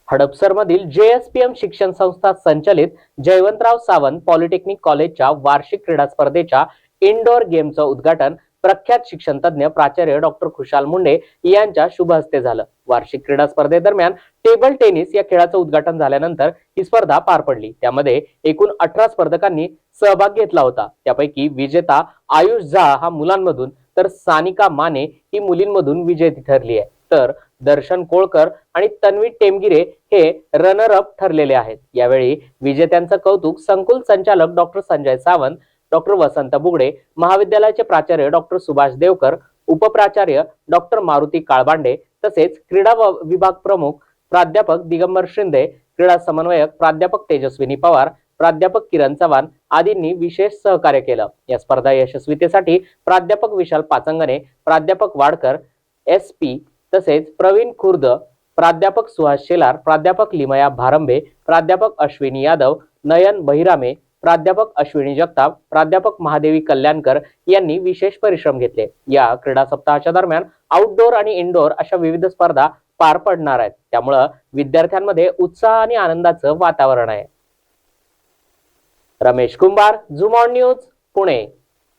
हडपसरमधील JSPM शिक्षण संस्था संचलित जयवंतराव सावंत पॉलिटेक्निक कॉलेजच्या वार्षिक क्रीडा स्पर्धेच्या इनडोअर गेमचं उद्घाटन प्रख्यात शिक्षण तज्ञ प्राचार्य डॉक्टर खुशाल मुंडे यांच्या शुभ हस्ते झालं। वार्षिक क्रीडा स्पर्धेदरम्यान टेबल टेनिस या खेळाचं उद्घाटन झाल्यानंतर ही स्पर्धा पार पडली। त्यामध्ये एकूण 18 स्पर्धकांनी सहभाग घेतला होता। त्यापैकी विजेता आयुष झा हा मुलांमधून तर सानिका माने ही मुलींमधून विजेती ठरली आहे। तर दर्शन कोळकर आणि तन्वी टेमगिरे हे रनर अप ठरलेले आहेत। यावेळी विजेत्यांचं कौतुक संकुल संचालक डॉक्टर संजय सावंत, डॉक्टर वसंत बुगडे, महाविद्यालयाचे प्राचार्य डॉक्टर सुभाष देवकर, उपप्राचार्य डॉक्टर मारुती काळबांडे तसेच क्रीडा विभाग प्रमुख प्राध्यापक दिगंबर शिंदे, क्रीडा समन्वयक प्राध्यापक तेजस्विनी पवार, प्राध्यापक किरण चव्हाण आदींनी विशेष सहकार्य केलं। या स्पर्धा यशस्वीतेसाठी प्राध्यापक विशाल पाचंगणे, प्राध्यापक वाडकर, SP तसेच प्रवीण खुर्द, प्राध्यापक सुहास शेलार, प्राध्यापक लिमया भारंबे, प्राध्यापक अश्विनी यादव, नयन बहिरामे, प्राध्यापक अश्विनी जगताप, प्राध्यापक महादेवी कल्याणकर यांनी विशेष परिश्रम घेतले। या क्रीडा सप्ताहाच्या दरम्यान आउटडोअर आणि इनडोअर अशा विविध स्पर्धा पार पडणार आहेत। त्यामुळे विद्यार्थ्यांमध्ये उत्साह आणि आनंदाचं वातावरण आहे। रमेश कुंभार, झूम ऑन न्यूज, पुणे।